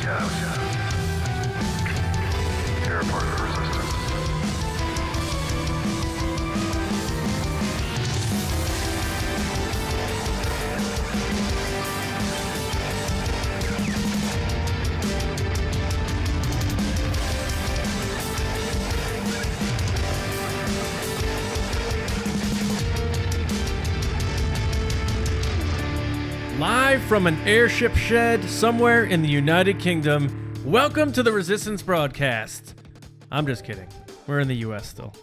Galaxyâ. You're a part of the Resistance. Live from an airship shed somewhere in the United Kingdom, welcome to the Resistance broadcast. I'm just kidding. We're in the US still.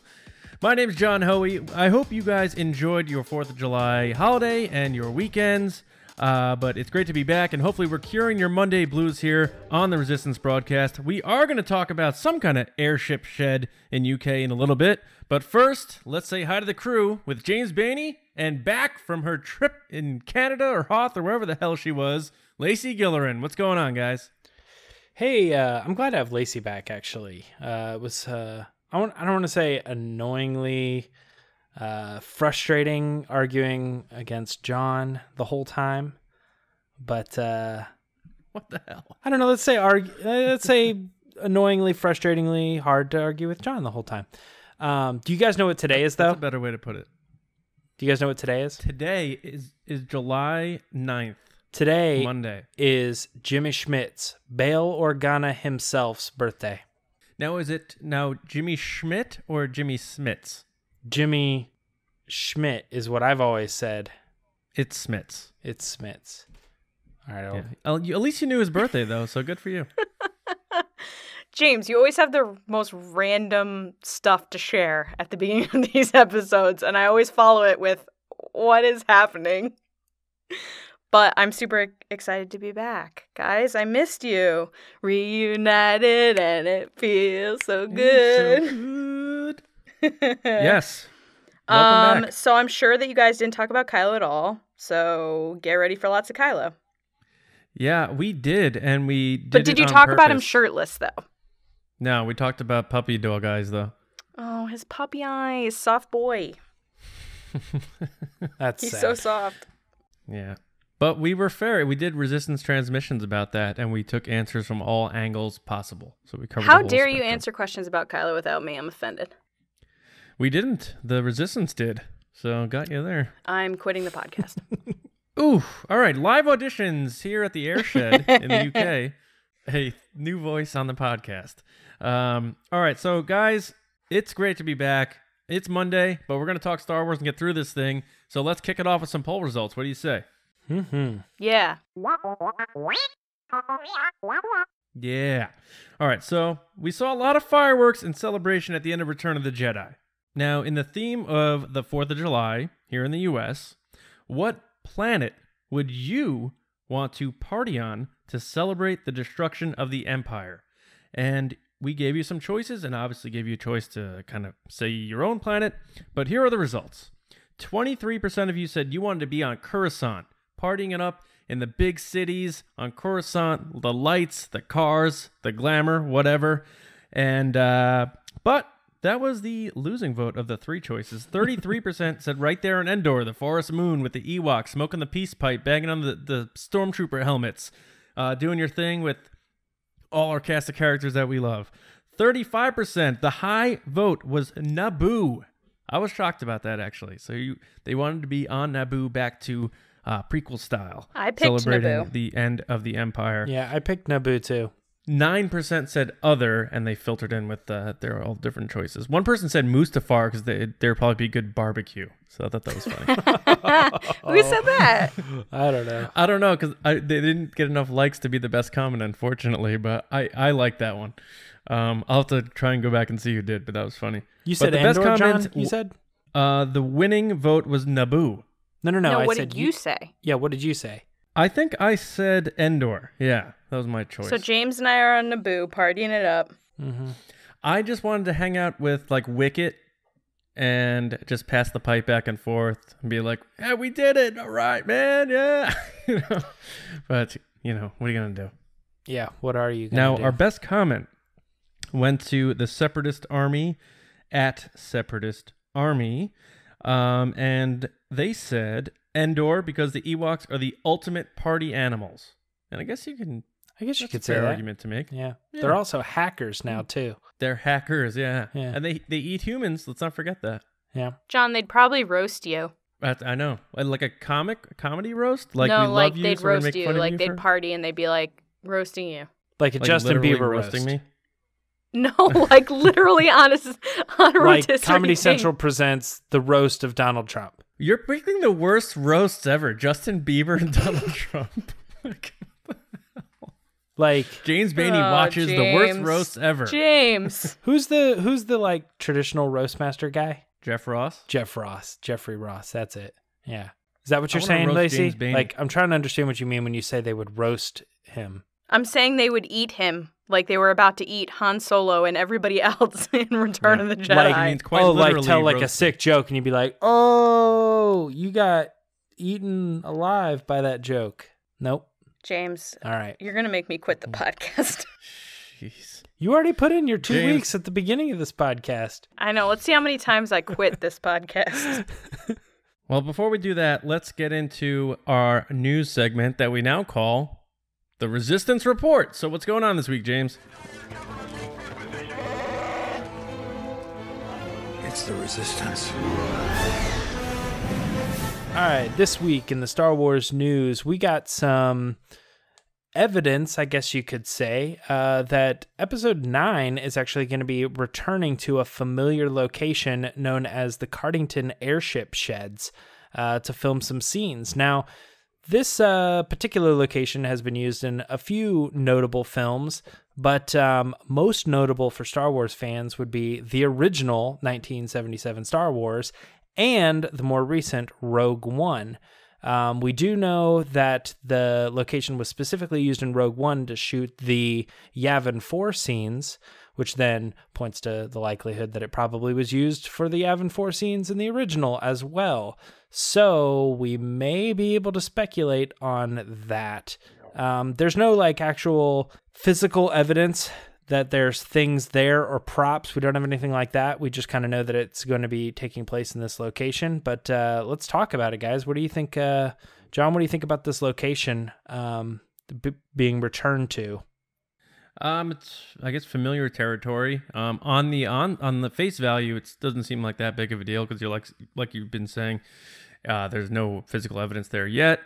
My name's John Hoey. I hope you guys enjoyed your 4th of July holiday and your weekends. But it's great to be back, and hopefully we're curing your Monday blues here on the Resistance broadcast. We are going to talk about some kind of airship shed in UK in a little bit. But first, let's say hi to the crew with James Bainey, and back from her trip in Canada or Hoth or wherever the hell she was, Lacey Gillerin. What's going on, guys? Hey, I'm glad to have Lacey back, actually. It was, I don't want to say annoyingly frustrating arguing against John the whole time, but What the hell? I don't know, let's say annoyingly, frustratingly hard to argue with John the whole time. Do you guys know what today is, though? That's a better way to put it. Do you guys know what today is? Today is July 9th. Today Monday. is Jimmy Schmidt's, Bail Organa himself's birthday. Now, is it Jimmy Schmidt or Jimmy Smits? Jimmy Schmidt is what I've always said. It's Smits. It's Smits. All right. Yeah. At least you knew his birthday, though, so good for you. James, you always have the most random stuff to share at the beginning of these episodes, and I always follow it with, what is happening? But I'm super excited to be back. Guys, I missed you. Reunited, and it feels so good. So good. Yes. Welcome back. So I'm sure that you guys didn't talk about Kylo at all, so get ready for lots of Kylo. Yeah, we did, and we did. But did you talk about him shirtless, though? No, we talked about puppy dog eyes, though. Oh, his puppy eyes. Soft boy. That's He's sad. so soft. Yeah. But we were fair. We did resistance transmissions about that, and we took answers from all angles possible. So we covered How the whole dare you spectrum. answer questions about Kylo without me? I'm offended. We didn't. The resistance did. So got you there. I'm quitting the podcast. Ooh. All right. Live auditions here at the Airshed in the UK. Hey, new voice on the podcast. All right. So, guys, it's great to be back. It's Monday, but we're going to talk Star Wars and get through this thing. So let's kick it off with some poll results. What do you say? Mm-hmm. Yeah. Yeah. All right. So we saw a lot of fireworks and celebration at the end of Return of the Jedi. Now, in the theme of the 4th of July here in the U.S., what planet would you want to party on to celebrate the destruction of the Empire? And we gave you some choices, and obviously gave you a choice to kind of say your own planet. But here are the results. 23% of you said you wanted to be on Coruscant, partying it up in the big cities on Coruscant, the lights, the cars, the glamour, whatever. And but that was the losing vote of the three choices. 33% said right there in Endor, the forest moon with the Ewoks, smoking the peace pipe, banging on the stormtrooper helmets, doing your thing with all our cast of characters that we love. 35%, the high vote was Naboo. I was shocked about that, actually. So they wanted to be on Naboo back to prequel style. I picked celebrating Naboo. the end of the Empire. Yeah, I picked Naboo too. 9% said other, and they filtered in with their all different choices. One person said Mustafar because there'd probably be good barbecue. So I thought that was funny. Who said that? I don't know. I don't know because they didn't get enough likes to be the best comment, unfortunately. But I like that one. I'll have to try and go back and see who did, but that was funny. You But said the best Endor, comment, John? You said? The winning vote was Naboo. No, No, I what said did you say? Yeah, what did you say? I think I said Endor. Yeah, that was my choice. So James and I are on Naboo, partying it up. Mm-hmm. I just wanted to hang out with like Wicket and just pass the pipe back and forth and be like, "Yeah, we did it! All right, man, yeah." But what are you gonna do? Yeah, what are you gonna Now, do? our best comment went to the Separatist Army at Separatist Army, and they said Endor because the Ewoks are the ultimate party animals. And I guess you can I guess you That's could a say fair that. argument to make. Yeah. Yeah. They're also hackers now, too. They're hackers, yeah. Yeah. And they eat humans. Let's not forget that. Yeah. John, they'd probably roast you. I know. Like a comedy roast? Like no, we like love you, they'd so we're gonna roast make you. fun of Like you they'd for... party and they'd be like roasting you. Like a Like Justin literally Bieber roasting roast. me? No, like literally on a Like rotisserie Comedy thing. Central presents the roast of Donald Trump. You're picking the worst roasts ever. Justin Bieber and Donald Trump. Like James Bainey Oh, watches the worst James. roasts ever. James. who's the like traditional roast master guy? Jeff Ross? Jeffrey Ross. That's it. Yeah. Is that what I you're wanna saying, roast Lacey? James Bainey. Like, I'm trying to understand what you mean when you say they would roast him. I'm saying they would eat him like they were about to eat Han Solo and everybody else in Return Yeah. of the Jedi. Like, I mean, quite like literally tell like a roasted. sick joke, and you'd be like, "Oh, you got eaten alive by that joke." Nope. James, All right. you're going to make me quit the podcast. Jeez. You already put in your 2 James. weeks at the beginning of this podcast. I know. Let's see how many times I quit this podcast. Well, before we do that, let's get into our news segment that we now call the Resistance Report. So what's going on this week, James? It's the Resistance. All right, this week in the Star Wars news, we got some evidence, I guess you could say, that Episode 9 is actually going to be returning to a familiar location known as the Cardington Airship Sheds to film some scenes. Now, this particular location has been used in a few notable films, but most notable for Star Wars fans would be the original 1977 Star Wars and the more recent Rogue One. We do know that the location was specifically used in Rogue One to shoot the Yavin 4 scenes, which then points to the likelihood that it probably was used for the Yavin 4 scenes in the original as well. So we may be able to speculate on that. There's no like actual physical evidence that there's things there or props. We don't have anything like that. We just kind of know that it's going to be taking place in this location. But let's talk about it, guys. What do you think, John? What do you think about this location being returned to? It's I guess familiar territory. On the face value, it doesn't seem like that big of a deal because you're like you've been saying, there's no physical evidence there yet.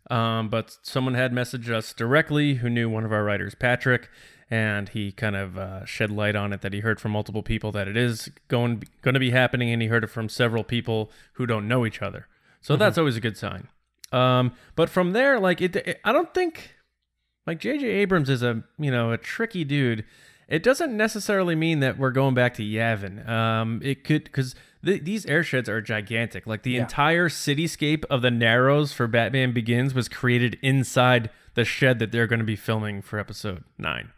But someone had messaged us directly who knew one of our writers, Patrick, and he kind of shed light on it that he heard from multiple people that it is going to be happening, and he heard it from several people who don't know each other. So that's always a good sign. But from there, like I don't think like J.J. Abrams is a tricky dude. It doesn't necessarily mean that we're going back to Yavin. It could because these airsheds are gigantic. Like the entire cityscape of the Narrows for Batman Begins was created inside the shed that they're going to be filming for Episode 9.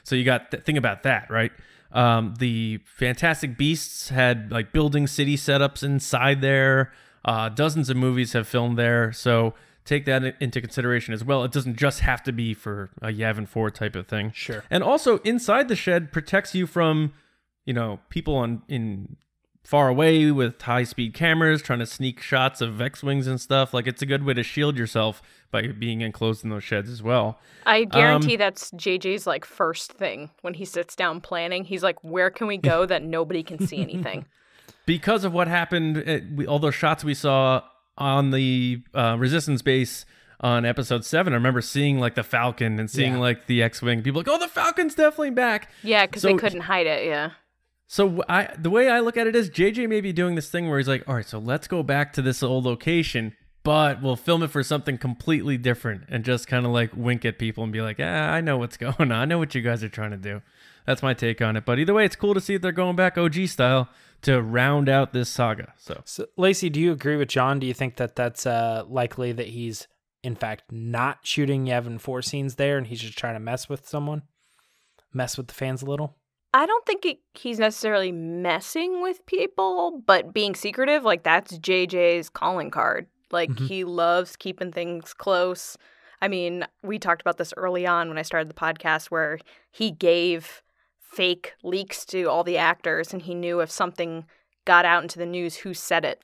So you got think about that, right? The Fantastic Beasts had like building city setups inside there. Dozens of movies have filmed there. So take that into consideration as well. It doesn't just have to be for a Yavin 4 type of thing. Sure. And also inside the shed protects you from, people in far away with high-speed cameras trying to sneak shots of X-Wings and stuff. Like, it's a good way to shield yourself by being enclosed in those sheds as well. I guarantee that's JJ's like first thing when he sits down planning. He's like, where can we go that nobody can see anything? Because of what happened, all those shots we saw on the Resistance base on Episode 7, I remember seeing like the Falcon and seeing like the X-Wing. People like, oh, the Falcon's definitely back. Yeah, because they couldn't hide it, yeah. So the way I look at it is JJ may be doing this thing where he's like, all right, so let's go back to this old location, but we'll film it for something completely different and just kind of like wink at people and be like, I know what's going on. I know what you guys are trying to do. That's my take on it. But either way, it's cool to see that they're going back OG style to round out this saga. So Lacey, do you agree with John? Do you think that that's likely that he's, in fact, not shooting Yavin 4 scenes there and he's just trying to mess with the fans a little? I don't think he's necessarily messing with people, but being secretive, like that's JJ's calling card. Like he loves keeping things close. I mean, we talked about this early on when I started the podcast where he gave fake leaks to all the actors and he knew if something got out into the news, who said it.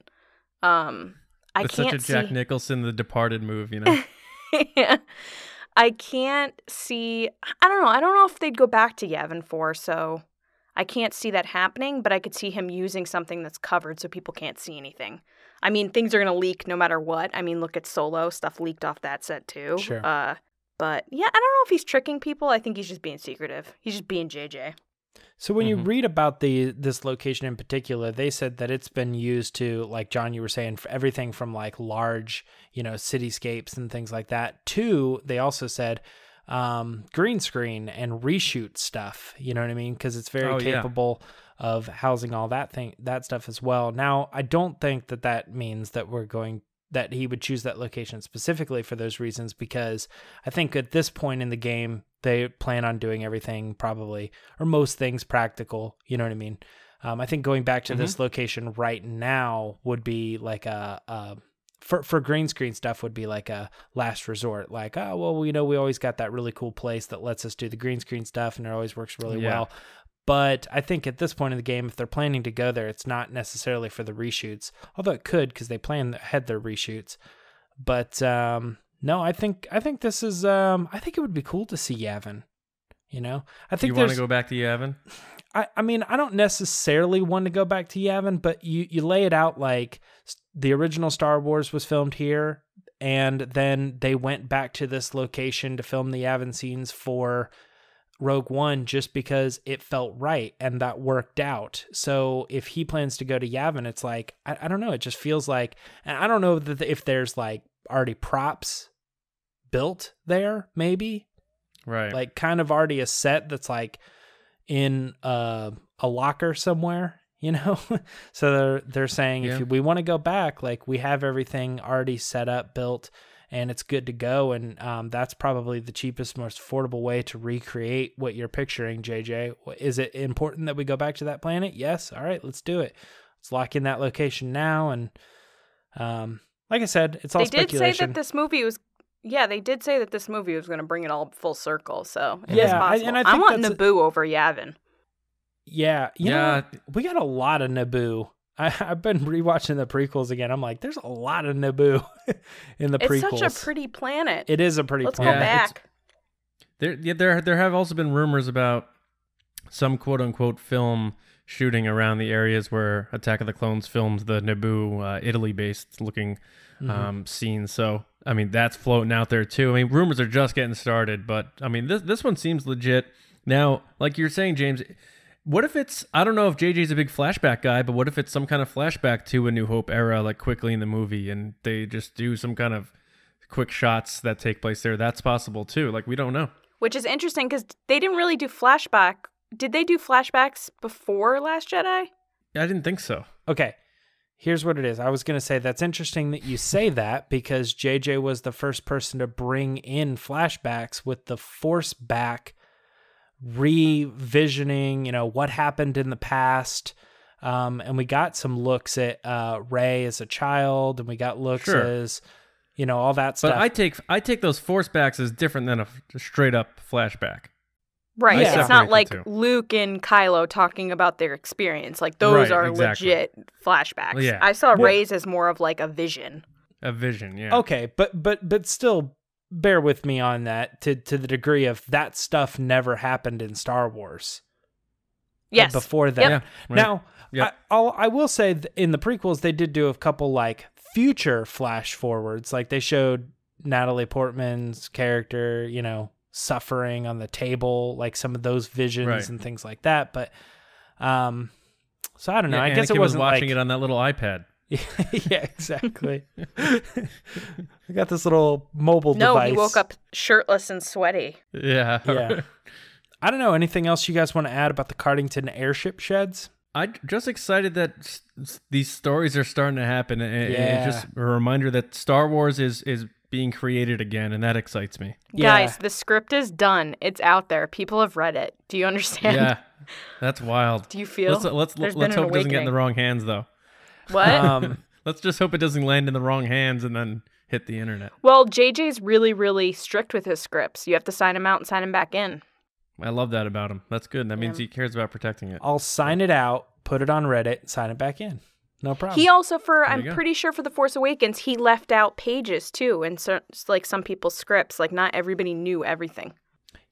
It's such a Jack Nicholson, The Departed move, Yeah. I can't see... I don't know. I don't know if they'd go back to Yavin 4, so I can't see that happening, but I could see him using something that's covered so people can't see anything. I mean, things are going to leak no matter what. I mean, look at Solo. Stuff leaked off that set, too. Sure. But, yeah, I don't know if he's tricking people. I think he's just being secretive. He's just being JJ. So when you read about this location in particular, they said that it's been used to, like John, you were saying, for everything from like large, cityscapes and things like that, to, they also said, green screen and reshoot stuff. You know what I mean? Because it's very capable of housing all that stuff as well. Now, I don't think that means that that he would choose that location specifically for those reasons, because I think at this point in the game, they plan on doing everything probably, or most things practical. You know what I mean? I think going back to this location right now would be like for green screen stuff would be like a last resort. Like, oh, well, we always got that really cool place that lets us do the green screen stuff, and it always works really well. But I think at this point in the game, if they're planning to go there, it's not necessarily for the reshoots, although it could, because they plan ahead their reshoots. But no, I think this is. I think it would be cool to see Yavin. I think you want to go back to Yavin. I mean, I don't necessarily want to go back to Yavin, but you lay it out like the original Star Wars was filmed here, and then they went back to this location to film the Yavin scenes for Rogue One just because it felt right and that worked out. So if he plans to go to Yavin, it's like, I don't know, it just feels like, and I don't know if there's like already props built there, maybe. Right. Like kind of already a set that's like in a locker somewhere, So they're saying if we want to go back, like we have everything already set up, built, and it's good to go. And that's probably the cheapest, most affordable way to recreate what you're picturing, JJ. Is it important that we go back to that planet? Yes. All right, let's do it. Let's lock in that location now. And like I said, it's all speculation. They did say that this movie was... Yeah, they did say that this movie was going to bring it all full circle, so it is possible. And I want Naboo over Yavin. Yeah, you know, we got a lot of Naboo. I've been rewatching the prequels again. I'm like, there's a lot of Naboo in the prequels. It's such a pretty planet. It is a pretty planet. Let's go There back. have also been rumors about some quote-unquote film shooting around the areas where Attack of the Clones filmed the Naboo, Italy-based looking scenes. So, I mean, that's floating out there too. I mean, rumors are just getting started, but I mean, this one seems legit. Now, like you're saying, James, what if it's, I don't know if JJ's a big flashback guy, but what if it's some kind of flashback to A New Hope era, like quickly in the movie, and they just do some kind of quick shots that take place there? That's possible too. Like, we don't know. Which is interesting because they didn't really do flashback. Did they do flashbacks before Last Jedi? I didn't think so. Okay. Here's what it is. I was going to say that's interesting that you say that because JJ was the first person to bring in flashbacks with the Force back revisioning, what happened in the past. And we got some looks at Rey as a child, and we got looks as, all that stuff. But I take those Force backs as different than a straight up flashback. Right. Yeah. It's not like Luke and Kylo talking about their experience. Like those are legit flashbacks. Yeah. I saw Rey's as more of like a vision. A vision, yeah. Okay, but still bear with me on that to the degree of that stuff never happened in Star Wars. Yes. Before that. Yep. Now, I will say in the prequels they did do a couple like future flash forwards. Like they showed Natalie Portman's character, suffering on the table, like some of those visions and things like that. But so I don't know. I guess it wasn't watching it on that little iPad. Yeah, exactly. I got this little mobile device. No, he woke up shirtless and sweaty. Yeah. I don't know. Anything else you guys want to add about the Cardington Airship Sheds? I'm just excited that these stories are starting to happen. It's just a reminder that Star Wars is being created again, and that excites me. Guys, the script is done. It's out there. People have read it. Do you understand? Yeah, that's wild. Do you feel? Let's hope it doesn't get in the wrong hands, though. What? Let's just hope it doesn't land in the wrong hands and then hit the internet. Well, JJ's really, really strict with his scripts. You have to sign him out and sign him back in. I love that about him. That's good. That means he cares about protecting it. I'll sign it out, put it on Reddit, sign it back in. No problem. He also, you I'm go. pretty sure for The Force Awakens, he left out pages too, and so like some people's scripts. Like not everybody knew everything.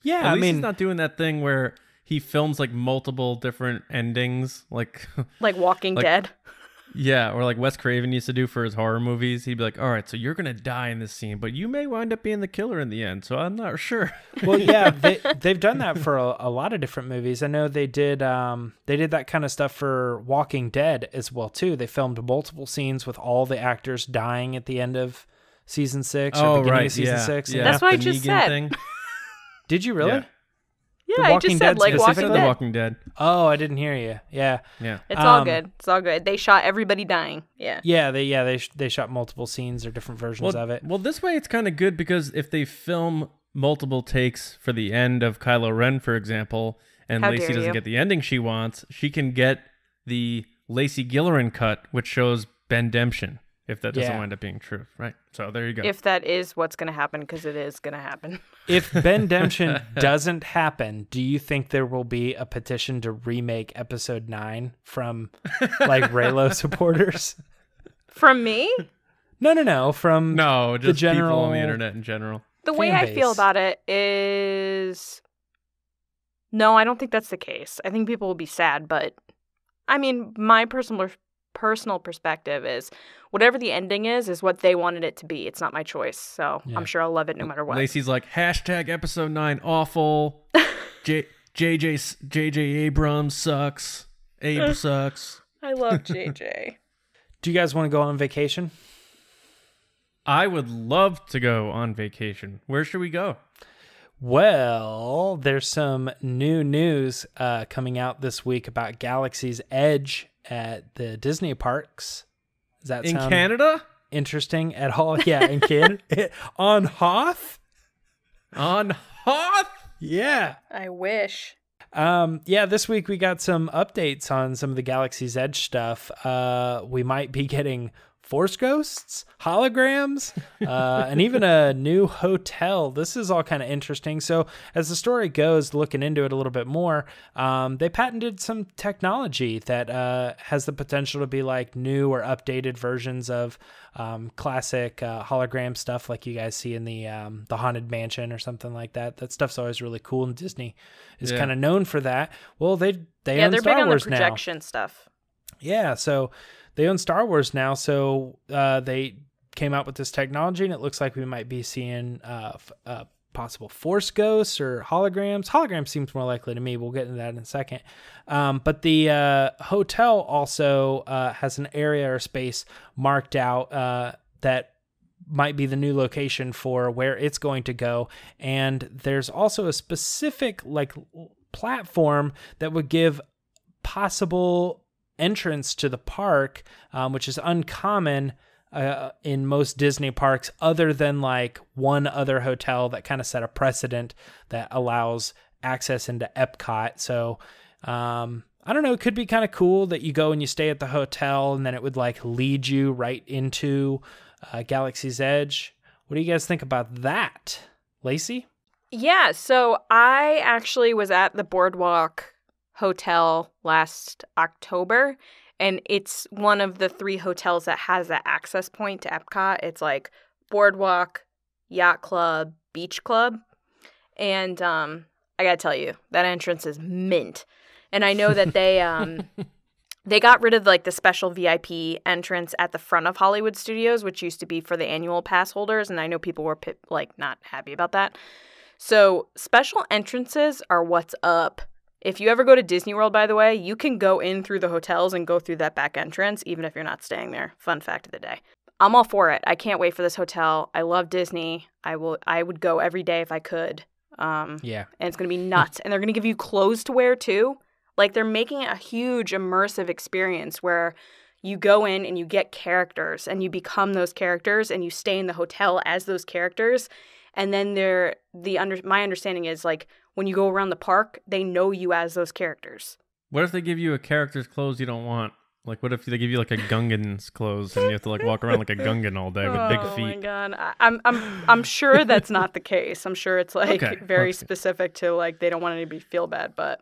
Yeah, At I least mean, he's not doing that thing where he films like multiple different endings, like Like Walking Like- Dead. yeah, or like Wes Craven used to do for his horror movies. He'd be like, "All right, so you're gonna die in this scene, but you may wind up being the killer in the end." So I'm not sure. well, yeah, they've done that for a lot of different movies. I know they did that kind of stuff for Walking Dead as well too. They filmed multiple scenes with all the actors dying at the end of season 6 or beginning of season 6. Yeah, That's what I the just Negan said. thing. Did you really? Yeah. Yeah, The I Walking just Dead said like Walking specifically? The Dead. Walking Dead. Oh, I didn't hear you. Yeah. Yeah. It's all Um, good. It's all good. They shot everybody dying. Yeah. Yeah, they shot multiple scenes or different versions of it. Well, this way it's kind of good because if they film multiple takes for the end of Kylo Ren, for example, and How Lacey dare doesn't you. get the ending she wants, she can get the Lacey Gillerin cut, which shows Bendemption, if that doesn't Yeah. wind up being true, right? So there you go. If that is what's going to happen, because it is going to happen. If Bendemption doesn't happen, do you think there will be a petition to remake Episode 9 from like Reylo supporters? From me, No, from no, just people general- on the internet in general. the way Fan I feel base. about it is, no, I don't think that's the case. I think people will be sad, but I mean, my personal perspective is whatever the ending is what they wanted it to be. It's not my choice, so Yeah. I'm sure I'll love it no matter what. Lacey's like, hashtag Episode 9 awful. JJ Abrams sucks. Abe sucks. I love JJ. Do you guys want to go on vacation? I would love to go on vacation. Where should we go? Well, there's some new news coming out this week about Galaxy's Edge at the Disney parks. Does that In sound Canada? interesting at all? Yeah, in Canada. On Hoth? On Hoth? Yeah. I wish. Yeah, this week we got some updates on some of the Galaxy's Edge stuff. We might be getting Force Ghosts, holograms, and even a new hotel. This is all kind of interesting. So as the story goes, looking into it a little bit more, they patented some technology that has the potential to be like new or updated versions of classic hologram stuff like you guys see in the Haunted Mansion or something like that. That stuff's always really cool, and Disney is kind of known for that. Well, they Yeah, own they're Star big on the Wars now. projection stuff. Yeah, so they own Star Wars now, so they came out with this technology, and it looks like we might be seeing possible Force Ghosts or holograms. Holograms seems more likely to me. We'll get into that in a second. But the hotel also has an area or space marked out that might be the new location for where it's going to go. And there's also a specific like platform that would give possible entrance to the park, which is uncommon in most Disney parks, other than like one other hotel that kind of set a precedent that allows access into Epcot. So I don't know, it could be kind of cool that you go and you stay at the hotel and then it would like lead you right into Galaxy's Edge. What do you guys think about that? Lacey? Yeah, so I actually was at the Boardwalk Hotel last October, and it's one of the 3 hotels that has that access point to Epcot. It's like Boardwalk, Yacht Club, Beach Club, and I gotta tell you, that entrance is mint. And I know that they got rid of like the special VIP entrance at the front of Hollywood Studios, which used to be for the annual pass holders, and I know people were like not happy about that. So special entrances are what's up. If you ever go to Disney World, by the way, you can go in through the hotels and go through that back entrance, even if you're not staying there. Fun fact of the day. I'm all for it. I can't wait for this hotel. I love Disney. I would go every day if I could. Yeah. And it's going to be nuts. And they're going to give you clothes to wear too. Like they're making it a huge immersive experience where you go in and you get characters and you become those characters and you stay in the hotel as those characters. And then my understanding is like when you go around the park, they know you as those characters. What if they give you a character's clothes you don't want? Like, what if they give you like a Gungan's clothes and you have to like walk around like a Gungan all day with big feet? Oh my god, I'm sure that's not the case. I'm sure it's like Okay, very okay. specific to like they don't want anybody to feel bad, but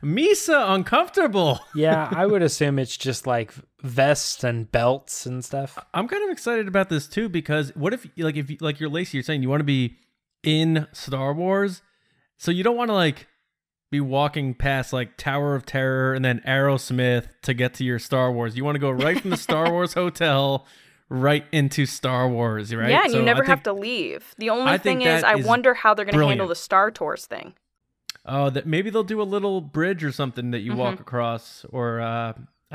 Misa uncomfortable. Yeah, I would assume it's just like vests and belts and stuff. I'm kind of excited about this too, because what if you're Lacey, you're saying you want to be in Star Wars, so you don't want to like be walking past like Tower of Terror and then Aerosmith to get to your Star Wars. You want to go right from the Star Wars hotel right into Star Wars, right? Yeah, and you never have to leave. The only thing is, I wonder how they're going to handle the Star Tours thing. Oh, that maybe they'll do a little bridge or something that you walk across, or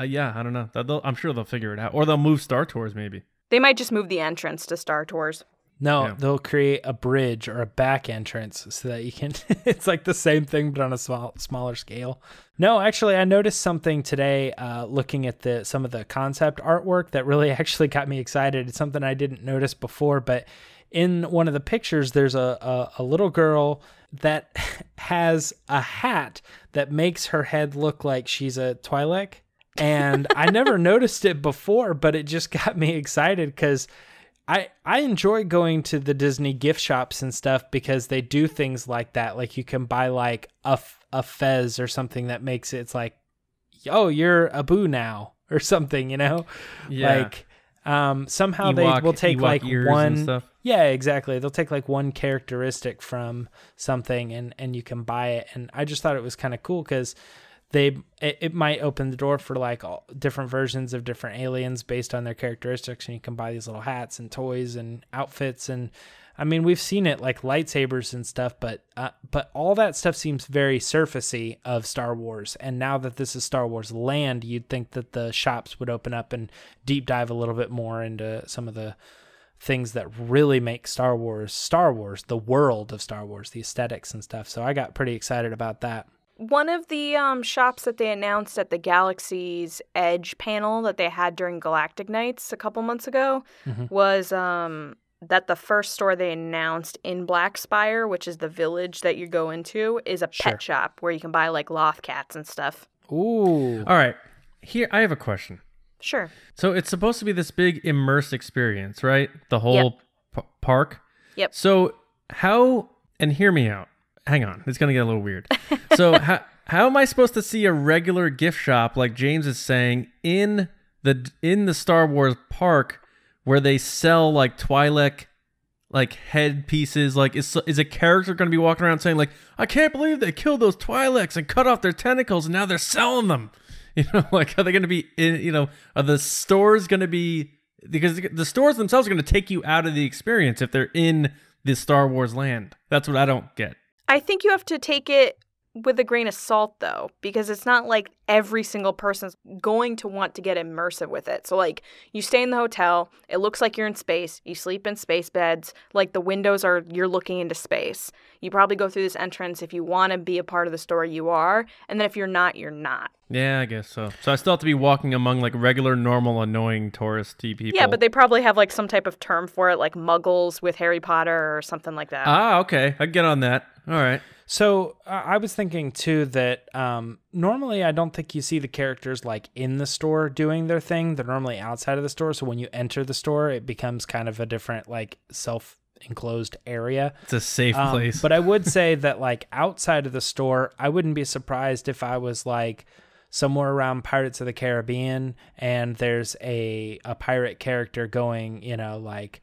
yeah, I don't know. I'm sure they'll figure it out, or they'll move Star Tours maybe. They might just move the entrance to Star Tours. No, they'll create a bridge or a back entrance so that you can, it's like the same thing, but on a smaller scale. No, actually, I noticed something today looking at some of the concept artwork that really actually got me excited. It's something I didn't notice before, but in one of the pictures, there's a little girl that has a hat that makes her head look like she's a Twi'lek. And I never noticed it before, but it just got me excited because I enjoy going to the Disney gift shops and stuff because they do things like that. Like you can buy like a fez or something that makes it's like, oh, you're Abu now or something, you know? Yeah. Like somehow they will take like one. Yeah, exactly. They'll take like one characteristic from something and you can buy it. And I just thought it was kind of cool because it might open the door for like all different versions of different aliens based on their characteristics, and you can buy these little hats and toys and outfits. And I mean, we've seen it like lightsabers and stuff, but all that stuff seems very surfacey of Star Wars. And now that this is Star Wars Land, you'd think that the shops would open up and deep dive a little bit more into some of the things that really make Star Wars, the world of Star Wars, the aesthetics and stuff. So I got pretty excited about that. One of the shops that they announced at the Galaxy's Edge panel that they had during Galactic Nights a couple months ago was that the first store they announced in Black Spire, which is the village that you go into, is a pet shop where you can buy like loth cats and stuff. Ooh. All right. Here, I have a question. Sure. So it's supposed to be this big immersive experience, right? The whole park? Yep. So how, and hear me out. Hang on, it's going to get a little weird. So how am I supposed to see a regular gift shop, like James is saying, in the Star Wars park where they sell like Twi'lek like head pieces? Like is a character going to be walking around saying like, I can't believe they killed those Twi'leks and cut off their tentacles and now they're selling them? You know, like are they going to be in, you know, are the stores going to be, because the stores themselves are going to take you out of the experience if they're in the Star Wars land. That's what I don't get. I think you have to take it with a grain of salt, though, because it's not like every single person's going to want to get immersive with it. So, like, you stay in the hotel, it looks like you're in space, you sleep in space beds, like the windows are, you're looking into space. You probably go through this entrance if you want to be a part of the story, you are, and then if you're not, you're not. Yeah, I guess so. So I still have to be walking among like regular, normal, annoying touristy people. Yeah, but they probably have like some type of term for it, like muggles with Harry Potter or something like that. Ah, okay. I get on that. All right. So I was thinking too that normally I don't think you see the characters like in the store doing their thing. They're normally outside of the store. So when you enter the store, it becomes kind of a different like self-enclosed area. It's a safe place. But I would say that like outside of the store, I wouldn't be surprised if I was like somewhere around Pirates of the Caribbean and there's a pirate character going, you know, like,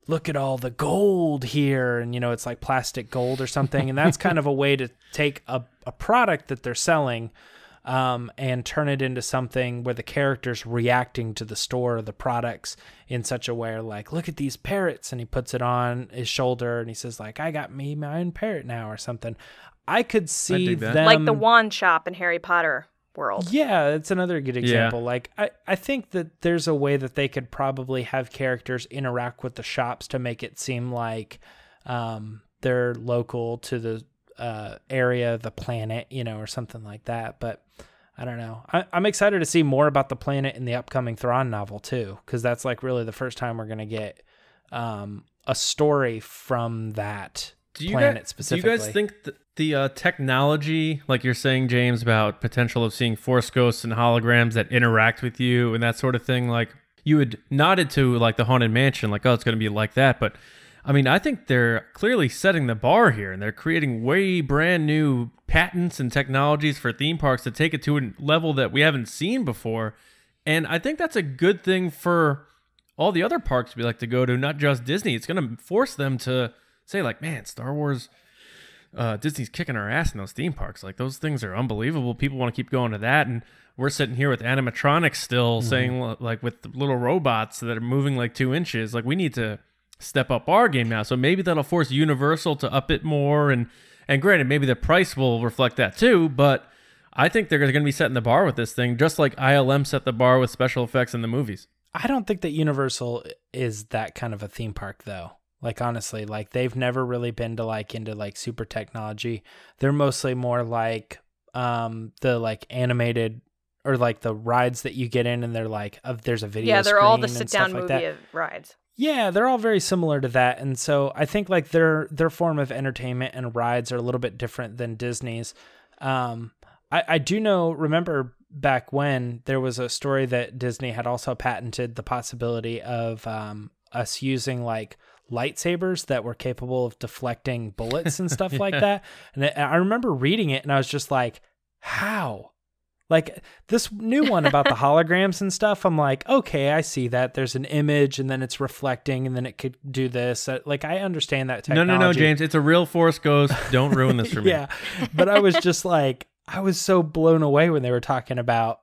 look at all the gold here. And, you know, it's like plastic gold or something. And that's kind of a way to take a product that they're selling and turn it into something where the character's reacting to the store or the products in such a way like, look at these parrots. And he puts it on his shoulder and he says like, I got me my own parrot now or something. I could see them. Like the wand shop in Harry Potter world. Yeah, it's another good example. Yeah. Like I think that there's a way that they could probably have characters interact with the shops to make it seem like they're local to the area, the planet, you know, or something like that. But I don't know. I'm excited to see more about the planet in the upcoming Thrawn novel too, because that's like really the first time we're gonna get a story from that planet specifically. Do you guys think the technology, like you're saying, James, about potential of seeing Force ghosts and holograms that interact with you and that sort of thing, like you had nodded to like the Haunted Mansion, like, oh, it's going to be like that. But I mean, I think they're clearly setting the bar here, and they're creating way brand new patents and technologies for theme parks to take it to a level that we haven't seen before. And I think that's a good thing for all the other parks we like to go to, not just Disney. It's going to force them to say, like, man, Star Wars, Disney's kicking our ass in those theme parks. Like, those things are unbelievable. People want to keep going to that. And we're sitting here with animatronics still saying, like, with the little robots that are moving like 2 inches. Like, we need to step up our game now. So maybe that'll force Universal to up it more. And granted, maybe the price will reflect that too. But I think they're going to be setting the bar with this thing, just like ILM set the bar with special effects in the movies. I don't think that Universal is that kind of a theme park, though. Like, honestly, like, they've never really been to, like, into, like, super technology. They're mostly more like the, like, animated or, like, the rides that you get in and they're, like, there's a video they're all the screen and sit-down stuff like movie that. rides. Yeah, they're all very similar to that. And so I think, like, their form of entertainment and rides are a little bit different than Disney's. I do remember back when there was a story that Disney had also patented the possibility of us using, like, lightsabers that were capable of deflecting bullets and stuff like that. And I remember reading it and I was just like, how? Like, this new one about the holograms and stuff, I'm like, okay, I see that. There's an image and then it's reflecting and then it could do this. Like, I understand that technology. No, James. It's a real Force ghost. Don't ruin this for me. Yeah, but I was just like, I was so blown away when they were talking about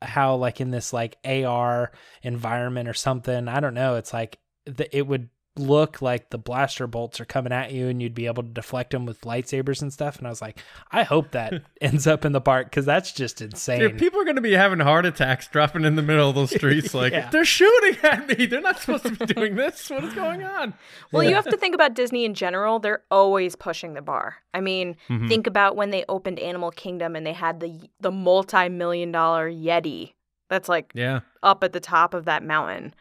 how, like, in this, like, AR environment or something, I don't know, it's like it would look like the blaster bolts are coming at you and you'd be able to deflect them with lightsabers and stuff. And I was like, I hope that ends up in the park because that's just insane. Dude, people are going to be having heart attacks dropping in the middle of those streets. Like, they're shooting at me. They're not supposed to be doing this. What is going on? Well, you have to think about Disney in general. They're always pushing the bar. I mean, think about when they opened Animal Kingdom and they had the multi-million-dollar Yeti that's, like, up at the top of that mountain.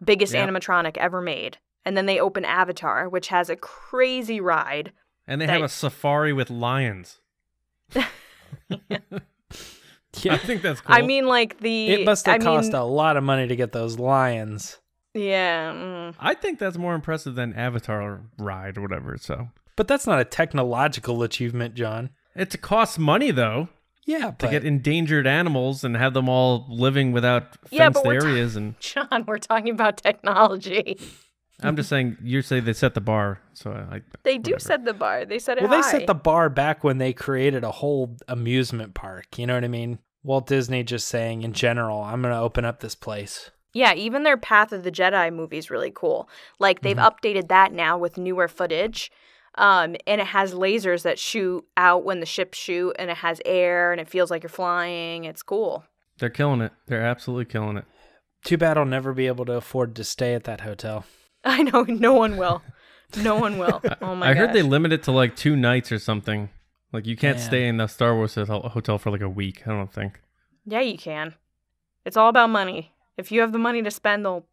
Biggest animatronic ever made. And then they open Avatar, which has a crazy ride. And they have a safari with lions. Yeah. I think that's cool. I mean, like, it must have cost a lot of money to get those lions. Yeah. I think that's more impressive than Avatar ride or whatever. So, but that's not a technological achievement, John. It costs money, though. Yeah, to get endangered animals and have them all living without fenced areas. John, we're talking about technology. I'm just saying, you say they set the bar, so they do set the bar. They set it high. Well, they set the bar back when they created a whole amusement park. You know what I mean? Walt Disney just saying, in general, I'm going to open up this place. Yeah, even their Path of the Jedi movie is really cool. Like, they've updated that now with newer footage, and it has lasers that shoot out when the ships shoot, and it has air, and it feels like you're flying. It's cool. They're killing it. They're absolutely killing it. Too bad I'll never be able to afford to stay at that hotel. I know, no one will. No one will. Oh my gosh. I heard they limit it to, like, 2 nights or something. Like, you can't stay in the Star Wars hotel for, like, a week, I don't think. Yeah, you can. It's all about money. If you have the money to spend, they'll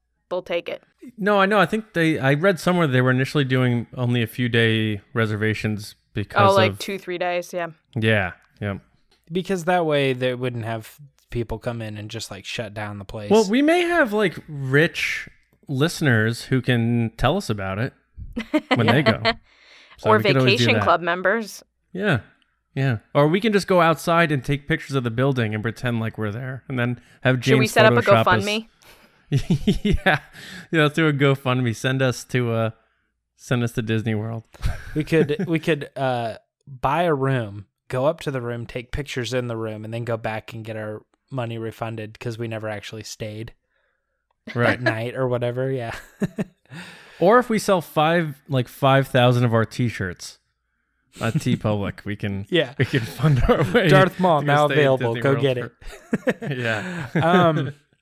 take it. No, I know. I think I read somewhere they were initially doing only a few day reservations because like 2-3 days, yeah. Yeah. Because that way they wouldn't have people come in and just, like, shut down the place. Well, we may have, like, rich listeners who can tell us about it when they go. So or vacation club members. Yeah. Or we can just go outside and take pictures of the building and pretend like we're there, and then have James. Should we set up a GoFundMe? Yeah, let's do a GoFundMe. Send us to Disney World. We could buy a room, go up to the room, take pictures in the room, and then go back and get our money refunded because we never actually stayed. Right. At night or whatever, yeah. Or if we sell 5,000 of our T-shirts at TeePublic, we can fund our way. Darth Maul now available. Go get it. Yeah.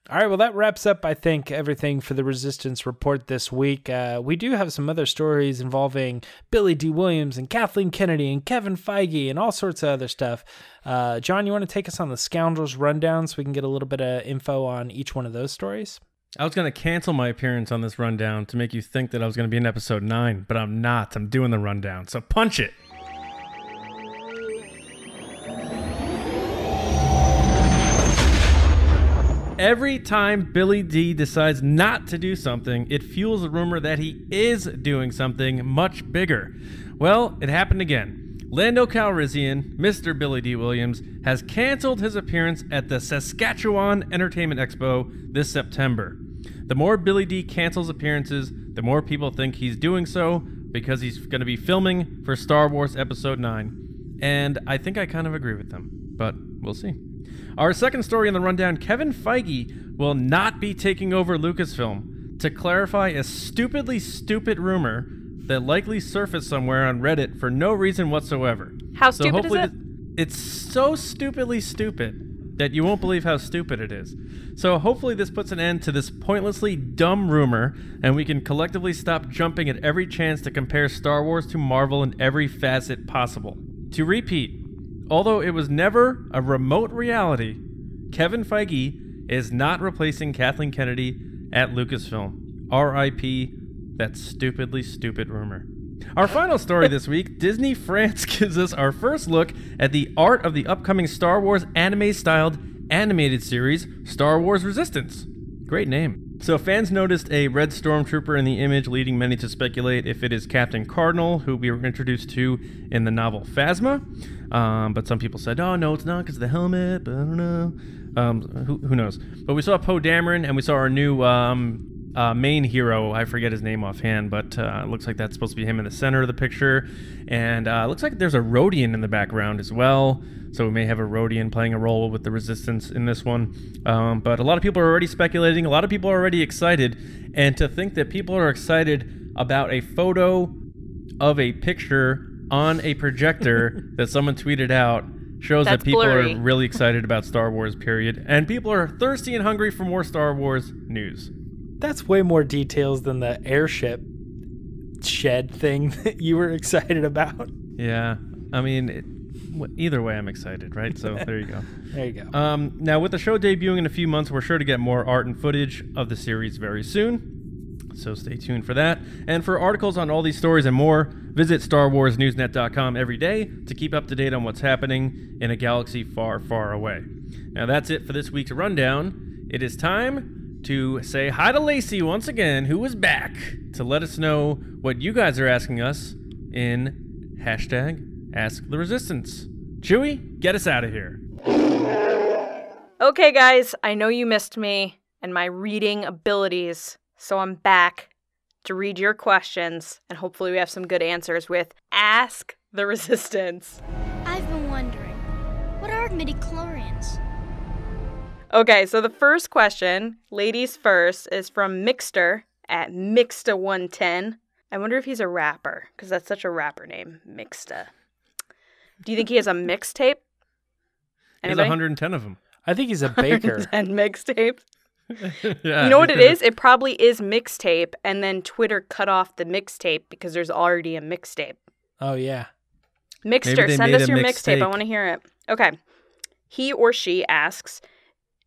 All right, well, that wraps up, I think, everything for the Resistance Report this week. We do have some other stories involving Billy Dee Williams and Kathleen Kennedy and Kevin Feige and all sorts of other stuff. John, you want to take us on the Scoundrels rundown so we can get a little bit of info on each one of those stories? I was going to cancel my appearance on this rundown to make you think that I was going to be in episode 9, but I'm not. I'm doing the rundown, so punch it. every time Billy Dee decides not to do something, it fuels the rumor that he is doing something much bigger. Well, it happened again. Lando Calrissian, Mr. Billy Dee Williams, has canceled his appearance at the Saskatchewan Entertainment Expo this September. The more Billy Dee cancels appearances, the more people think he's doing so because he's going to be filming for Star Wars Episode 9. And I think I kind of agree with them, but we'll see. Our second story in the rundown, Kevin Feige will not be taking over Lucasfilm. To clarify a stupidly stupid rumor that likely surfaced somewhere on Reddit for no reason whatsoever. How stupid is it? It's so stupidly stupid that you won't believe how stupid it is. So hopefully this puts an end to this pointlessly dumb rumor, and we can collectively stop jumping at every chance to compare Star Wars to Marvel in every facet possible. To repeat, although it was never a remote reality, Kevin Feige is not replacing Kathleen Kennedy at Lucasfilm. R.I.P. that stupidly stupid rumor. Our final story this week, Disney France gives us our first look at the art of the upcoming Star Wars anime-styled animated series, Star Wars Resistance. Great name. So fans noticed a red stormtrooper in the image, leading many to speculate if it is Captain Cardinal, who we were introduced to in the novel Phasma. But some people said, oh, no, it's not because of the helmet, but I don't know. Who knows? But we saw Poe Dameron, and we saw our new main hero. I forget his name offhand, but it looks like that's supposed to be him in the center of the picture. And it looks like there's a Rodian in the background as well. So we may have a Rodian playing a role with the Resistance in this one. But a lot of people are already speculating. A lot of people are already excited. And to think that people are excited about a photo of a picture on a projector that someone tweeted out shows that people are really excited about Star Wars, period. And people are thirsty and hungry for more Star Wars news. That's way more details than the airship shed thing that you were excited about. Yeah. I mean, either way, I'm excited, right? So there you go. There you go. Now, with the show debuting in a few months, we're sure to get more art and footage of the series very soon. So stay tuned for that. And for articles on all these stories and more, visit StarWarsNewsNet.com every day to keep up to date on what's happening in a galaxy far, far away. Now, that's it for this week's rundown. It is time to say hi to Lacey once again, who is back to let us know what you guys are asking us in #AskTheResistance. Chewie, get us out of here. Okay, guys, I know you missed me and my reading abilities, so I'm back to read your questions, and hopefully we have some good answers with Ask the Resistance. I've been wondering, what are midichlorians? Okay, so the first question, ladies first, is from MIXTER at MIXTA110. I wonder if he's a rapper, because that's such a rapper name, MIXTA. Do you think he has a mixtape? There's 110 of them. I think he's a baker. 110 mixtapes? Yeah, you know what it is? It probably is mixtape, and then Twitter cut off the mixtape because there's already a mixtape. Oh, yeah. MIXTER, send us your mixtape. I want to hear it. Okay. He or she asks,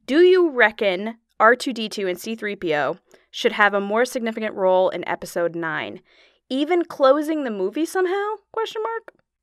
do you reckon R2D2 and C3PO should have a more significant role in Episode 9? Even closing the movie somehow? ?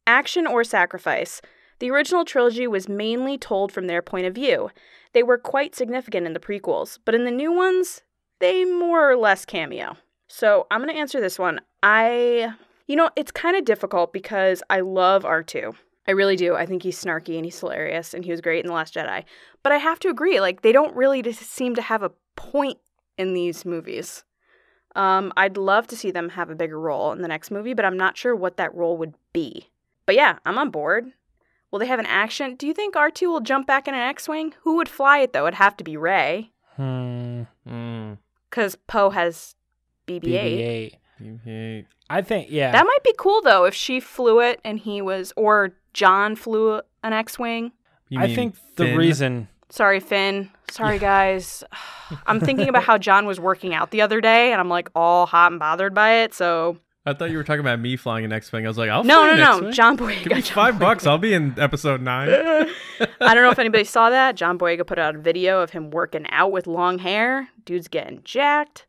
Action or sacrifice? The original trilogy was mainly told from their point of view. They were quite significant in the prequels, but in the new ones, they more or less cameo. So I'm going to answer this one. It's kind of difficult because I love R2. I really do. I think he's snarky and he's hilarious, and he was great in The Last Jedi. But I have to agree, they don't really seem to have a point in these movies. I'd love to see them have a bigger role in the next movie, but I'm not sure what that role would be. But yeah, I'm on board. Will they have an action? Do you think R2 will jump back in an X-Wing? Who would fly it, though? It'd have to be Rey. Because Poe has BB-8. BB-8. I think, yeah. That might be cool, though, if she flew it and or John flew an X-Wing. I think the reason... Sorry, Finn. Sorry, guys. I'm thinking about how John was working out the other day, and I'm all hot and bothered by it, so... I thought you were talking about me flying an X-Wing. I was like, I'll fly an X-Wing. No. John Boyega. Give me $5. I'll be in Episode 9. I don't know if anybody saw that. John Boyega put out a video of him working out with long hair. Dude's getting jacked.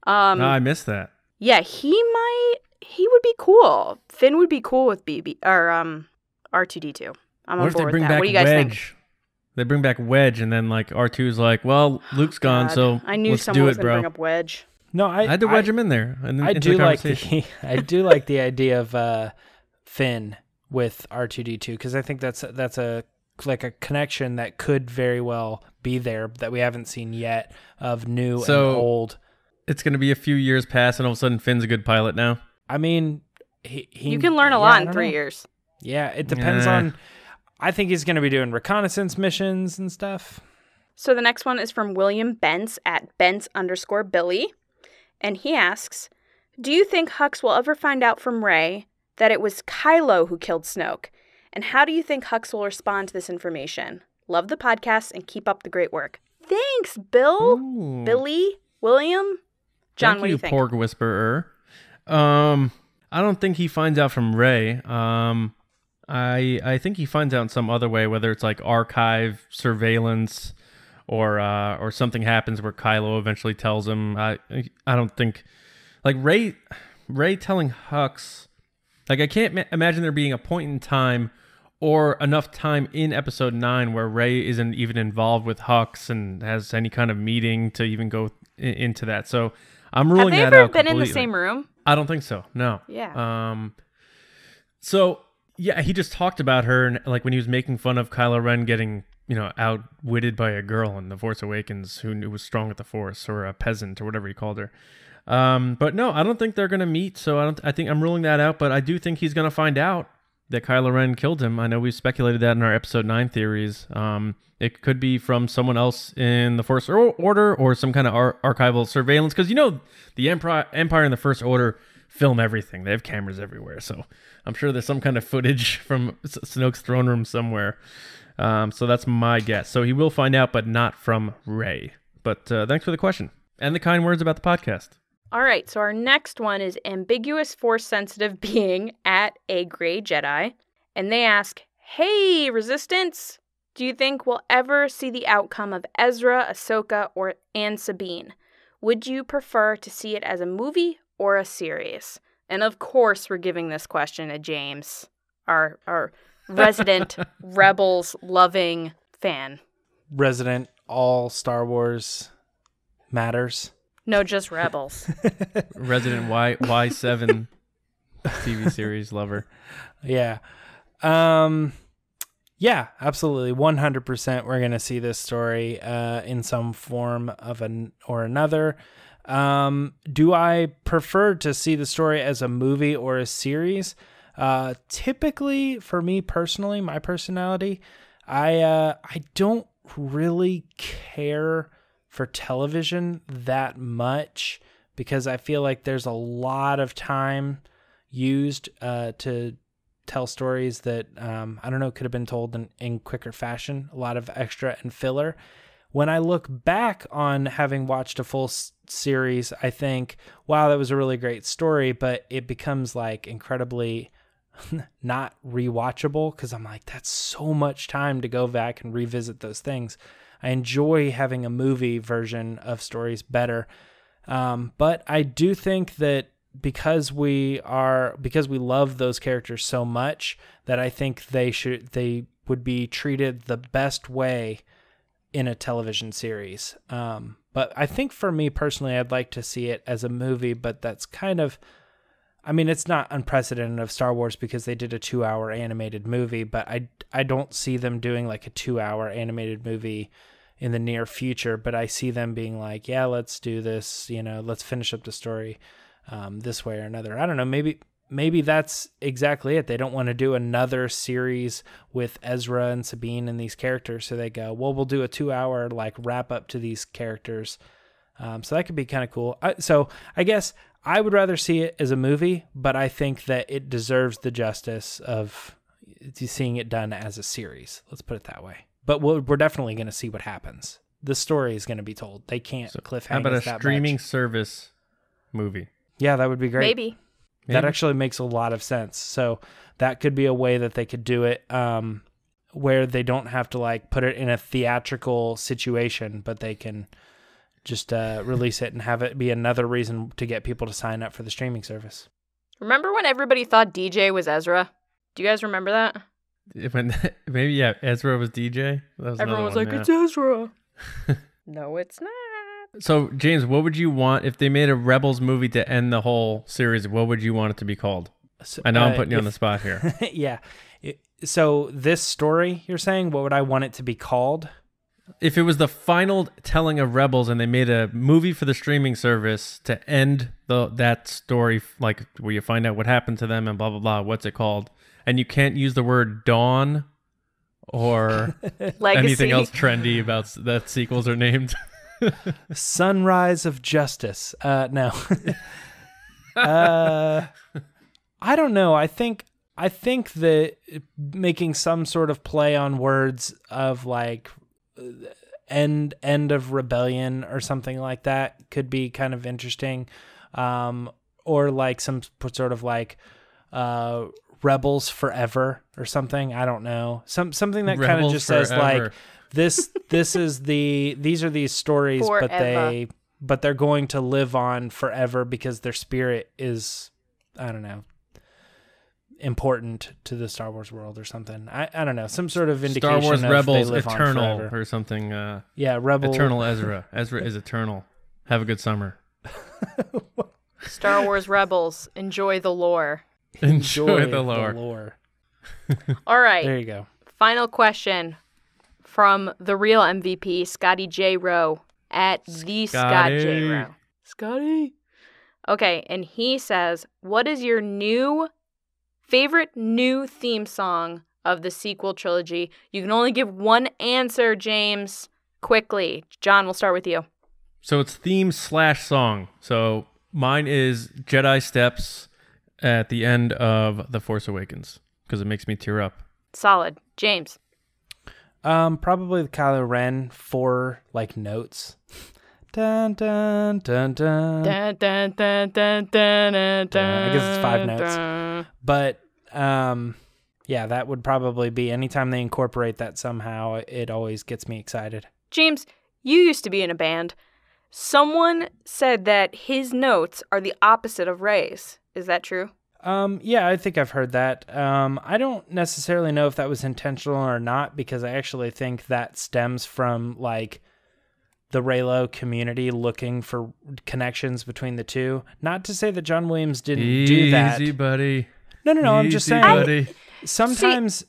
No, I missed that. Yeah, he would be cool. Finn would be cool with R2D2. I'm on board with that. What do you guys think? They bring back Wedge, and then like R2's like, well, Luke's gone, so I knew let's someone do was it, going to bro. bring up Wedge. No, I had to wedge him in there. I do like the idea of Finn with R2D2 because I think that's a like a connection that could very well be there that we haven't seen yet of new and old. It's going to be a few years past, and all of a sudden Finn's a good pilot now. I mean, you can learn a lot in 3 years. Yeah, it depends on. I think he's going to be doing reconnaissance missions and stuff. So the next one is from William Bentz at Bentz_Billy. And he asks, do you think Hux will ever find out from Rey that it was Kylo who killed Snoke? And how do you think Hux will respond to this information? Love the podcast and keep up the great work. Thanks, Bill. Ooh. Billy, William. John, what do you think? Porg Whisperer. I don't think he finds out from Rey. I think he finds out in some other way, whether it's like archive surveillance or something happens where Kylo eventually tells him. I don't think like Rey telling Hux. Like I can't imagine there being a point in time or enough time in Episode 9 where Rey isn't even involved with Hux and has any kind of meeting to even go into that. So I'm ruling that out. Have they ever been completely. in the same room? I don't think so. No. Yeah. So yeah, he just talked about her, and like when he was making fun of Kylo Ren getting, outwitted by a girl in The Force Awakens who was strong with the Force, or a peasant, or whatever he called her. But no, I don't think they're gonna meet. So I think I'm ruling that out. But I do think he's gonna find out that Kylo Ren killed him. I know we speculated that in our Episode 9 theories. It could be from someone else in the First Order or some kind of archival surveillance. Because, the Empire and the First Order film everything. They have cameras everywhere. So I'm sure there's some kind of footage from Snoke's throne room somewhere. So that's my guess. So he will find out, but not from Rey. But thanks for the question and the kind words about the podcast. All right, so our next one is ambiguous force-sensitive being at a gray Jedi. And they ask, hey, Resistance, do you think we'll ever see the outcome of Ezra, Ahsoka, and Sabine? Would you prefer to see it as a movie or a series? And of course, we're giving this question to James, our resident Rebels-loving fan. Resident all Star Wars matters. No, just Rebels. Resident Y7 TV series lover. Yeah. Yeah, absolutely. 100% we're going to see this story in some form of or another. Do I prefer to see the story as a movie or a series? Typically, for me personally, my personality, I don't really care for television that much because I feel like there's a lot of time used to tell stories that, I don't know, could have been told in quicker fashion, a lot of extra and filler. When I look back on having watched a full series, I think, wow, that was a really great story, but it becomes like incredibly not rewatchable because I'm like, that's so much time to go back and revisit those things. I enjoy having a movie version of stories better. But I do think that because we love those characters so much that I think they would be treated the best way in a television series. But I think for me personally, I'd like to see it as a movie, but that's kind of, it's not unprecedented of Star Wars because they did a 2-hour animated movie, but I don't see them doing like a 2-hour animated movie in the near future, but I see them being like, yeah, let's do this, let's finish up the story this way or another. I don't know, maybe that's exactly it. They don't want to do another series with Ezra and Sabine and these characters, so they go, well, we'll do a 2-hour like wrap up to these characters. So that could be kind of cool. So I guess I would rather see it as a movie, but I think that it deserves the justice of seeing it done as a series. Let's put it that way. But we're definitely going to see what happens. The story is going to be told. They can't cliffhanger. How about a streaming much. Service movie? Yeah, that would be great. Maybe. That actually makes a lot of sense. So that could be a way that they could do it where they don't have to like put it in a theatrical situation, but they can just release it and have it be another reason to get people to sign up for the streaming service. Remember when everybody thought DJ was Ezra? Do you guys remember that? maybe Ezra was DJ. That was Everyone was one, like, it's Ezra. No, it's not. So, James, what would you want if they made a Rebels movie to end the whole series? What would you want it to be called? I know I'm putting you on the spot here. Yeah. So this story, you're saying, what would I want it to be called? If it was the final telling of Rebels and they made a movie for the streaming service to end that story, like where you find out what happened to them and blah, blah, blah, what's it called? And you can't use the word dawn or anything else trendy about that sequels are named. Sunrise of Justice. No. I don't know. I think that making some sort of play on words of like end of rebellion or something like that could be kind of interesting. Or like some sort of like Rebels Forever or something. I don't know. Something that kind of just says like these are these stories, forever. but they're going to live on forever because their spirit is, I don't know, important to the Star Wars world or something. I don't know, some sort of indication. Star Wars of Rebels they live Eternal on forever. or something. Yeah, Rebel Eternal Ezra. Ezra is eternal. Have a good summer. Star Wars Rebels. Enjoy the lore. Enjoy the lore. All right. There you go. Final question from the real MVP, Scotty J. Rowe at the Scott J. Rowe. Scotty. Okay, and he says, what is your favorite new theme song of the sequel trilogy? You can only give one answer, James. Quickly. John, we'll start with you. So it's theme/song. So mine is Jedi Steps at the end of The Force Awakens because it makes me tear up. Solid. James. Probably the Kylo Ren 4 like notes. Dun dun dun dun. Dun, dun, dun, dun, dun, dun, dun, I guess it's 5 notes. dun. But yeah, that would probably be anytime they incorporate that somehow, it always gets me excited. James, you used to be in a band. Someone said that his notes are the opposite of Rey's. Is that true? Yeah, I think I've heard that. I don't necessarily know if that was intentional or not, because I actually think that stems from like the Reylo community looking for connections between the two. Not to say that John Williams didn't do that. Easy, buddy. No, I'm just saying. Buddy. Sometimes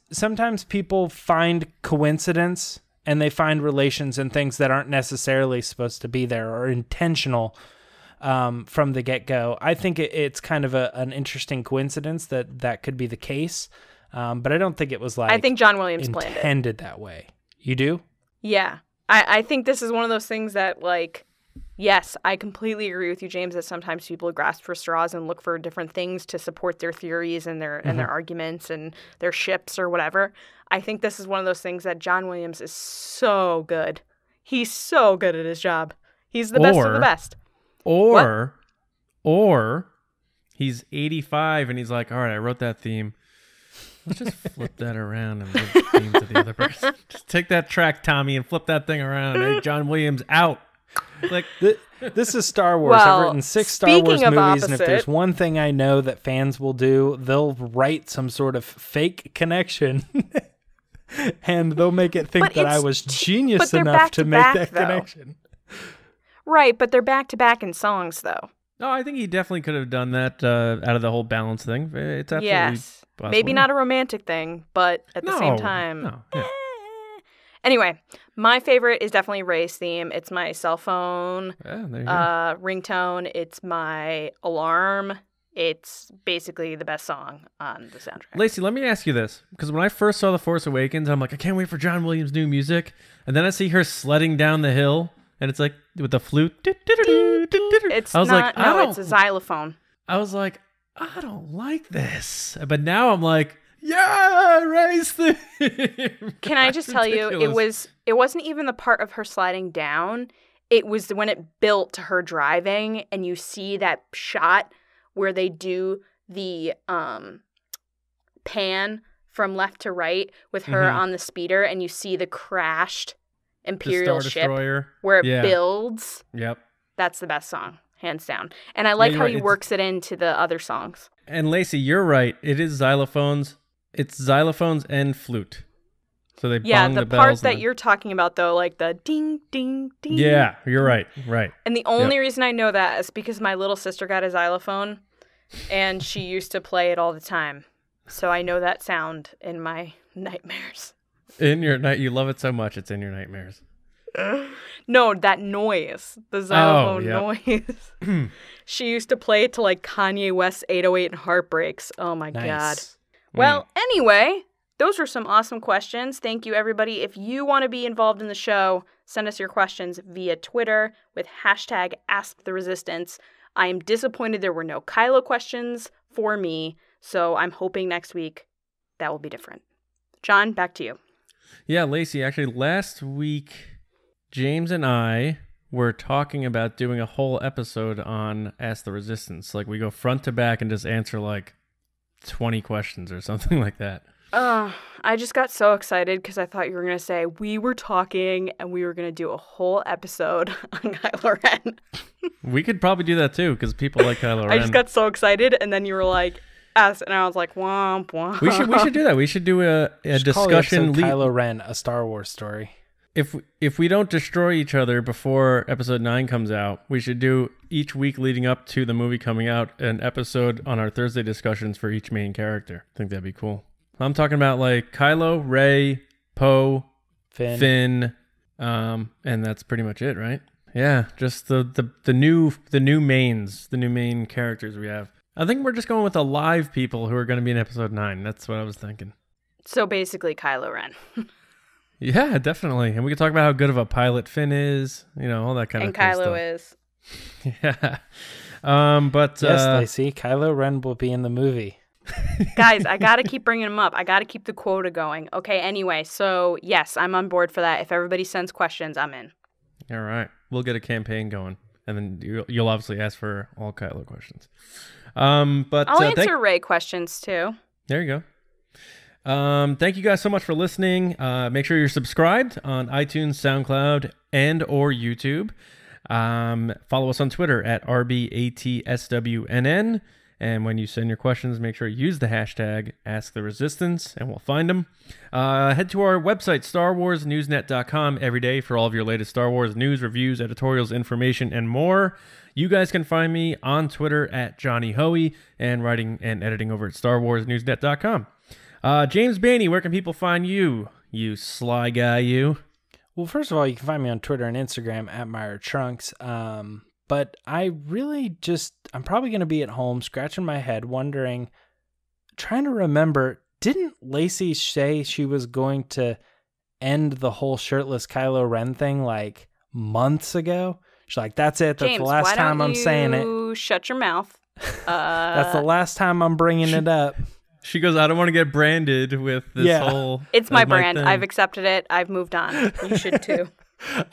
people find coincidence and they find relations in things that aren't necessarily supposed to be there or intentional from the get-go. I think it's kind of an interesting coincidence that could be the case, but I don't think it was like I think John Williams planned it. Intended that way. You do? Yeah. I think this is one of those things that, like, yes, I completely agree with you, James, that sometimes people grasp for straws and look for different things to support their theories and their arguments and their ships or whatever. I think this is one of those things that John Williams is so good. He's so good at his job. He's the best of the best. Or he's 85 and he's like, all right, I wrote that theme. Let's just flip that around and give the theme to the other person. Just take that track, Tommy, and flip that thing around. Hey, John Williams, out. Like this is Star Wars. Well, I've written 6 Star Wars movies, opposite, and if there's one thing I know that fans will do, they'll write some sort of fake connection. And they'll make it think that I was genius enough to make that connection. Right, but they're back-to-back in songs, though. No, I think he definitely could have done that out of the whole balance thing. It's absolutely possible. Maybe not a romantic thing, but at the same time. No, yeah. Anyway, my favorite is definitely Rey's theme. It's my cell phone Yeah, there you go. ringtone. It's my alarm. It's basically the best song on the soundtrack. Lacey, let me ask you this. Because when I first saw The Force Awakens, I'm like, I can't wait for John Williams' new music. And then I see her sledding down the hill, and it's like with the flute. It's not, it's a xylophone. I was like, I don't like this. But now I'm like, yeah, Rey's theme. Can I just tell you, it wasn't even the part of her sliding down. It was when it built to her driving, and you see that shot where they do the pan from left to right with her on the speeder, and you see the crashed Imperial Star ship Destroyer. where it builds. Yep. That's the best song, hands down. And I like you're how right. he works it into the other songs. And Lacey, you're right. It is xylophones, It's xylophones and flute. So they Yeah, bong the the bells. part that you're talking about, though, like the ding, ding, ding. Yeah, you're right. Right. And the only reason I know that is because my little sister got a xylophone, and she used to play it all the time. So I know that sound in my nightmares. In your night, you love it so much, it's in your nightmares. No, that noise. The xylophone noise. She used to play it to like Kanye West's 808 and Heartbreaks. Oh my God. Well, anyway, those were some awesome questions. Thank you, everybody. If you want to be involved in the show, send us your questions via Twitter with hashtag AskTheResistance. I am disappointed there were no Kylo questions for me, so I'm hoping next week that will be different. John, back to you. Yeah, Lacey, actually, last week, James and I were talking about doing a whole episode on Ask the Resistance. Like, we go front to back and just answer, like, 20 questions or something like that. I just got so excited because I thought you were going to say we were talking and we were going to do a whole episode on Kylo Ren. We could probably do that, too, because people like Kylo Ren. I just got so excited, and then you were like, and I was like, womp, womp. We should do that. We should do a discussion. Kylo Ren, a Star Wars story. If we don't destroy each other before episode 9 comes out, we should do each week leading up to the movie coming out an episode on our Thursday discussions for each main character. I think that'd be cool. I'm talking about like Kylo, Rey, Poe, Finn, and that's pretty much it, right? Yeah, just the new main characters we have. I think we're just going with the live people who are going to be in episode 9. That's what I was thinking. So basically Kylo Ren. Yeah, definitely. And we can talk about how good of a pilot Finn is, all that kind of cool stuff. And Kylo is. Yeah. Yes, Lacey, Kylo Ren will be in the movie. Guys, I got to keep bringing them up. I got to keep the quota going. Okay, anyway, so yes, I'm on board for that. If everybody sends questions, I'm in. All right. We'll get a campaign going. And then you'll obviously ask for all Kylo questions. But I'll answer Rey questions too. There you go. Thank you guys so much for listening. Make sure you're subscribed on iTunes, SoundCloud, and or YouTube. Follow us on Twitter at RBATSWNN. And when you send your questions, make sure you use the hashtag AskTheResistance, and we'll find them. Head to our website, StarWarsNewsNet.com, every day for all of your latest Star Wars news, reviews, editorials, information, and more. You guys can find me on Twitter at Johnny Hoey and writing and editing over at StarWarsNewsNet.com. James Bainey, where can people find you, you sly guy, you? Well, first of all, you can find me on Twitter and Instagram at MyerTrunks. But I really I'm probably going to be at home scratching my head, wondering, trying to remember, didn't Lacey say she was going to end the whole shirtless Kylo Ren thing like months ago? She's like, that's it. That's James, the last time I'm saying it. Shut your mouth. That's the last time I'm bringing it up. She goes, I don't want to get branded with this whole... It's my brand. Thing. I've accepted it. I've moved on. You should too.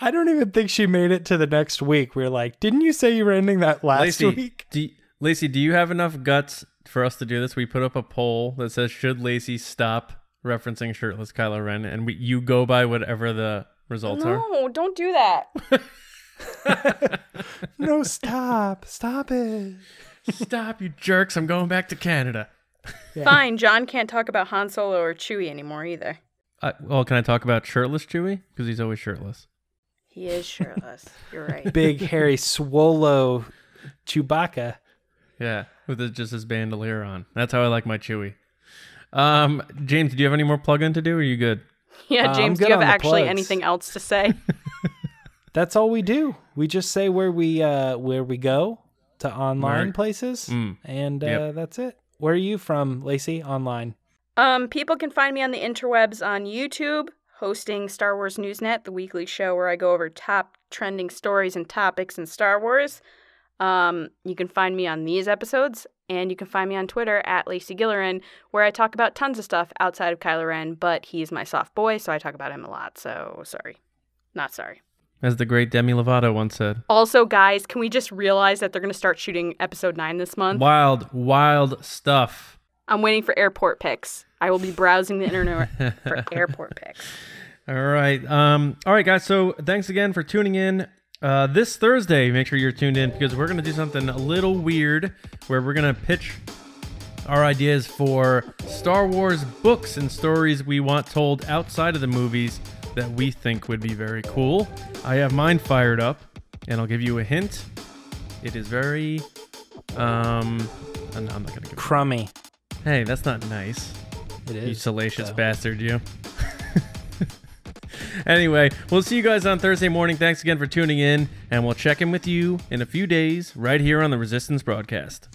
I don't even think she made it to the next week. We were like, didn't you say you were ending that last week? Lacey, do you have enough guts for us to do this? We put up a poll that says, should Lacey stop referencing shirtless Kylo Ren? And you go by whatever the results are. No, don't do that. No, stop. Stop it. Stop, you jerks. I'm going back to Canada. Yeah. Fine, John can't talk about Han Solo or Chewie anymore either. Can I talk about shirtless Chewie? Because he's always shirtless. He is shirtless. You're right. Big, hairy, swolo Chewbacca. Yeah, with just his bandolier on. That's how I like my Chewie. James, do you have any more plug-in to do, or are you good? Yeah, James, do you have actually anything else to say? That's all we do. We just say where we go to online places, and that's it. Where are you from, Lacey, online? People can find me on the interwebs on YouTube, hosting Star Wars Newsnet, the weekly show where I go over top trending stories and topics in Star Wars. You can find me on these episodes, and you can find me on Twitter at Lacey Gillerin, where I talk about tons of stuff outside of Kylo Ren, but he's my soft boy, so I talk about him a lot, so sorry. Not sorry. As the great Demi Lovato once said. Also, guys, can we just realize that they're going to start shooting episode 9 this month? Wild stuff. I'm waiting for airport pics. I will be browsing the internet for airport pics. All right, guys. So thanks again for tuning in. This Thursday, make sure you're tuned in because we're going to do something a little weird where we're going to pitch our ideas for Star Wars books and stories we want told outside of the movies that we think would be very cool. I have mine fired up, and I'll give you a hint. It is very, no, I'm not gonna give crummy. Hey, that's not nice. It is. You salacious bastard, you. Anyway, we'll see you guys on Thursday morning. Thanks again for tuning in, and we'll check in with you in a few days right here on the Resistance broadcast.